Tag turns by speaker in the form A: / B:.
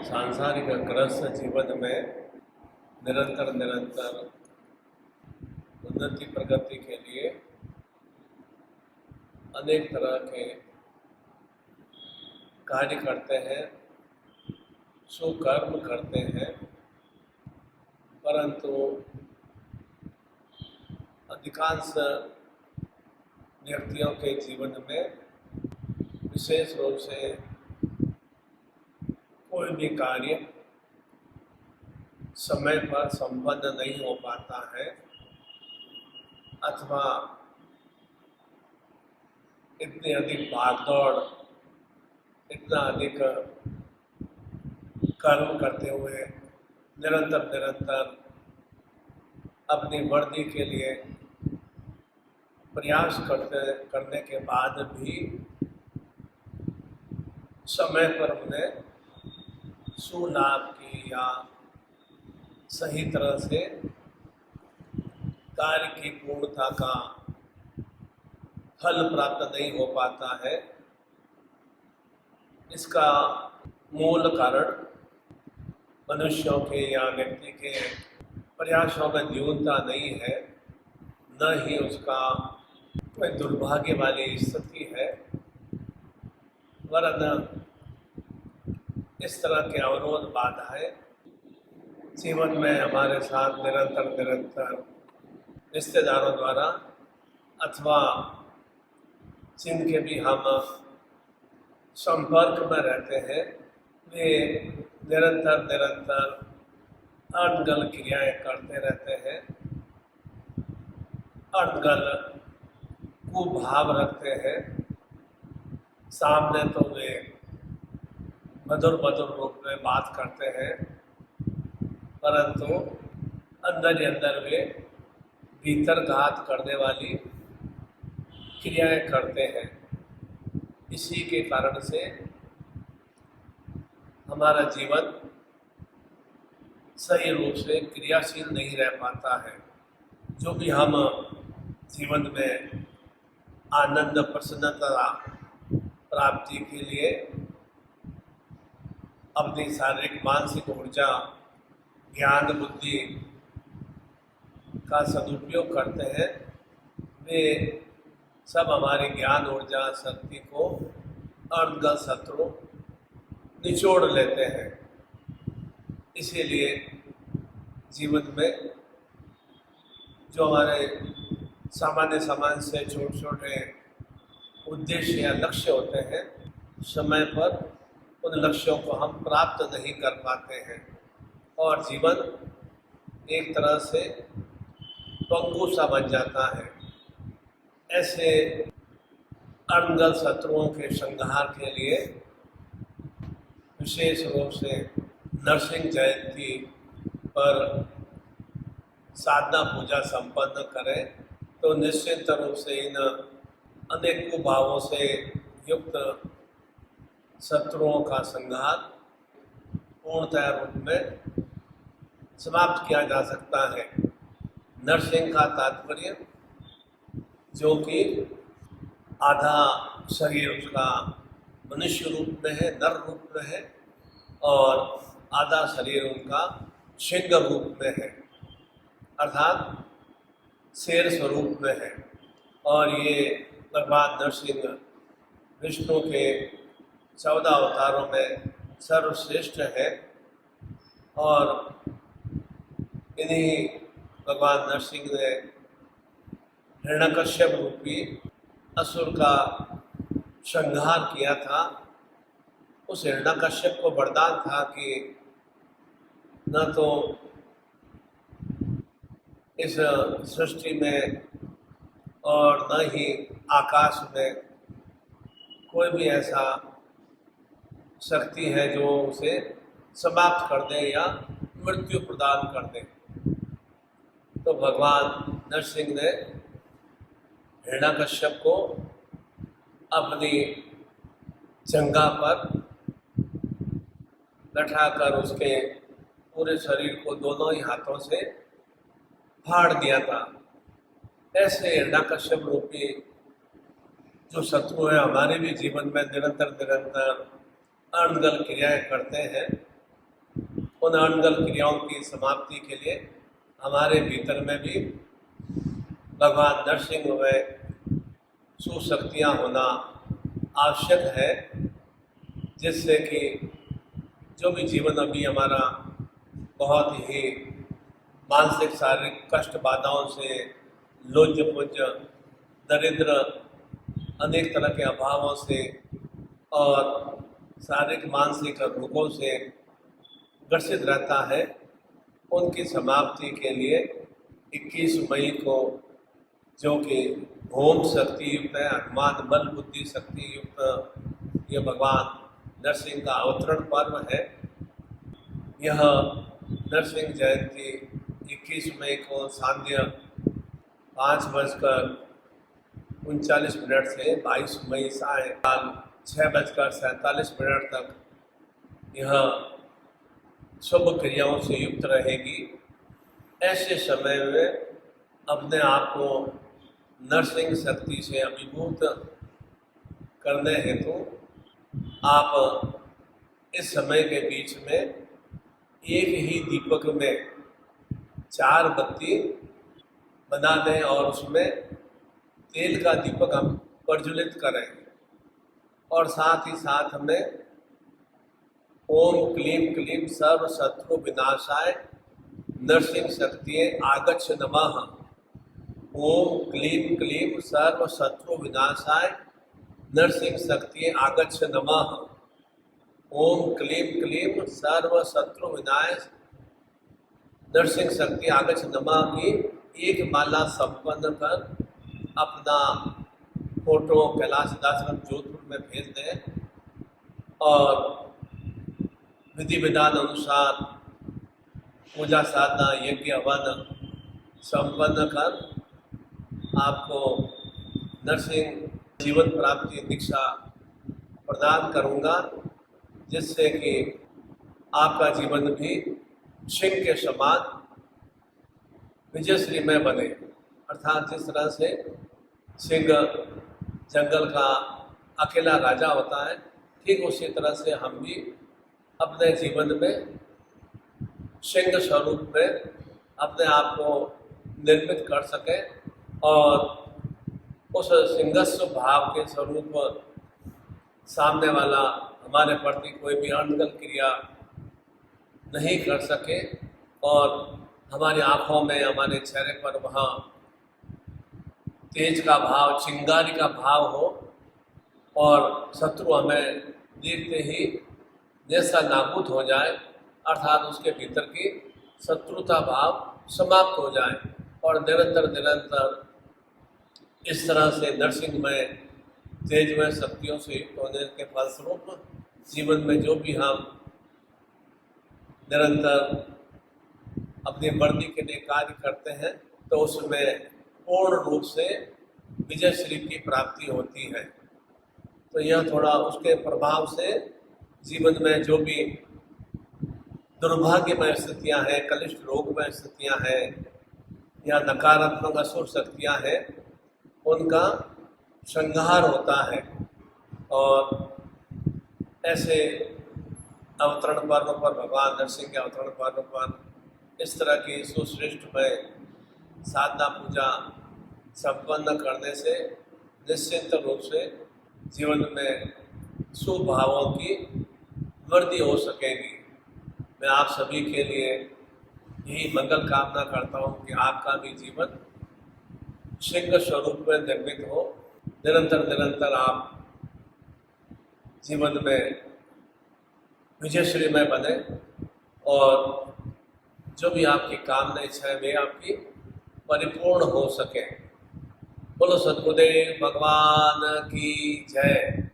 A: सांसारिक ग्रस्त जीवन में निरंतर निरंतर उन्नति प्रगति के लिए अनेक तरह के कार्य करते हैं, सुकर्म करते हैं, परंतु अधिकांश व्यक्तियों के जीवन में विशेष रूप से कोई भी कार्य समय पर संपन्न नहीं हो पाता है अथवा इतनी अधिक भागदौड़, इतना अधिक कर्म करते हुए निरंतर निरंतर अपनी वृद्धि के लिए प्रयास करने के बाद भी समय पर उन्हें सुलाभ की या सही तरह से कार्य की पूर्णता का फल प्राप्त नहीं हो पाता है। इसका मूल कारण मनुष्यों के या व्यक्ति के प्रयासों में न्यूनता नहीं है, न ही उसका कोई दुर्भाग्य वाली स्थिति है, वरन इस तरह के अवरोध बाधाएं जीवन में हमारे साथ निरंतर निरंतर रिश्तेदारों द्वारा अथवा जिनके भी हम संपर्क में रहते हैं, वे निरंतर निरंतर अनगल क्रियाएं करते रहते हैं, अनगल कुभाव रखते हैं। सामने तो वे मधुर मधुर रूप में बात करते हैं, परंतु अंदर ही अंदर वे भीतर घात करने वाली क्रियाएं करते हैं। इसी के कारण से हमारा जीवन सही रूप से क्रियाशील नहीं रह पाता है। जो भी हम जीवन में आनंद प्रसन्नता प्राप्ति के लिए अपनी शारीरिक मानसिक ऊर्जा ज्ञान बुद्धि का सदुपयोग करते हैं, वे सब हमारी ज्ञान ऊर्जा शक्ति को अनगल शत्रु निचोड़ लेते हैं। इसीलिए जीवन में जो हमारे सामान्य समाज से छोटे छोटे उद्देश्य या लक्ष्य होते हैं, समय पर उन लक्ष्यों को हम प्राप्त नहीं कर पाते हैं और जीवन एक तरह से पंगु सा बन जाता है। ऐसे अनगल शत्रुओं के संहार के लिए विशेष रूप से नरसिंह जयंती पर साधना पूजा संपन्न करें तो निश्चित रूप से इन अनेक कुभावों से युक्त शत्रुओं का संहार पूर्णतः रूप में समाप्त किया जा सकता है। नरसिंह का तात्पर्य जो कि आधा शरीर उसका मनुष्य रूप में है, नर रूप में है, और आधा शरीर उनका सिंह रूप में है, अर्थात शेर स्वरूप में है। और ये भगवान नरसिंह विष्णु के 14 अवतारों में सर्वश्रेष्ठ है और इन्हीं भगवान नरसिंह ने हिरण्यकश्यप रूपी असुर का संहार किया था। उस हिरण्यकश्यप को वरदान था कि न तो इस सृष्टि में और न ही आकाश में कोई भी ऐसा शक्ति है जो उसे समाप्त कर दे या मृत्यु प्रदान कर दे। तो भगवान नरसिंह ने हिरण्यकश्यप को अपनी जंघा पर बैठाकर उसके पूरे शरीर को दोनों ही हाथों से फाड़ दिया था। ऐसे हिरण्यकश्यप रूपी जो शत्रु है हमारे भी जीवन में निरंतर निरंतर अनगल क्रियाएं करते हैं, उन अनगल क्रियाओं की समाप्ति के लिए हमारे भीतर में भी भगवान नरसिंह में सुशक्तियाँ होना आवश्यक है, जिससे कि जो भी जीवन अभी हमारा बहुत ही मानसिक शारीरिक कष्ट बाधाओं से, लोज पुंज, दरिद्र, अनेक तरह के अभावों से और शारीरिक मानसिक रोगों से ग्रसित रहता है, उनकी समाप्ति के लिए 21 मई को, जो कि ओम शक्ति युक्त है, हनुमान बल बुद्धि शक्ति युक्त यह भगवान नरसिंह का अवतरण पर्व है। यह नरसिंह जयंती 21 मई को सांध्य 5:39 से 22 मई सायंकाल 6:47 तक यह शुभ क्रियाओं से युक्त रहेगी। ऐसे समय में अपने आप को नरसिंह शक्ति से अभिभूत करने हेतु आप इस समय के बीच में एक ही दीपक में 4 बत्ती बना दें और उसमें तेल का दीपक हम प्रज्वलित करें और साथ ही साथ हमें ओम क्लीम क्लीम सर्व शत्रु विनाशाय नरसिंह शक्तिये आगच्छ नमः। ओम क्लीम क्लीम सर्व शत्रु विनाशाय नरसिंह शक्तिये आगच्छ नमः। ओम क्लीम क्लीम सर्व शत्रु विनाश नरसिंह शक्ति आगच्छ नमः की एक माला संपन्न कर अपना फोटो कैलाशदास जोधपुर में भेज दें और विधि विधान अनुसार पूजा साधना यज्ञ हवन संपन्न कर आपको नरसिंह जीवन प्राप्ति दीक्षा प्रदान करूंगा, जिससे कि आपका जीवन भी सिंह के समान विजयश्री में बने। अर्थात जिस तरह से सिंह जंगल का अकेला राजा होता है, ठीक उसी तरह से हम भी अपने जीवन में सिंह स्वरूप में अपने आप को निर्मित कर सकें और उस सिंहस्व भाव के स्वरूप सामने वाला हमारे प्रति कोई भी अनगल क्रिया नहीं कर सके और हमारी आँखों में, हमारे चेहरे पर वहाँ तेज का भाव, चिंगारी का भाव हो और शत्रु हमें देखते ही जैसा नाबूद हो जाए, अर्थात उसके भीतर की शत्रुता भाव समाप्त हो जाए और निरंतर निरंतर इस तरह से नरसिंहमय तेजमय शक्तियों से युक्त होने के फलस्वरूप जीवन में जो भी हम निरंतर अपनी वर्दी के लिए कार्य करते हैं तो उसमें पूर्ण रूप से विजय श्री की प्राप्ति होती है। तो यह थोड़ा उसके प्रभाव से जीवन में जो भी दुर्भाग्यमय स्थितियां हैं, कलिष्ठ रोगमय स्थितियां हैं या नकारात्मक असुर शक्तियां हैं, उनका संहार होता है। और ऐसे अवतरण पर्व पर, भगवान नरसिंह के अवतरण पर्व पर इस तरह की सुश्रेष्ठ में साधना पूजा संपन्न करने से निश्चित रूप से जीवन में शुभ भावों की वृद्धि हो सकेगी। मैं आप सभी के लिए यही मंगल कामना करता हूँ कि आपका भी जीवन सिंह स्वरूप में निर्मित हो, निरंतर निरंतर आप जीवन में विजयश्री में बने और जो भी आपकी कामना इच्छा है वे आपकी परिपूर्ण हो सके। बोलो सद्गुरुदेव भगवान की जय।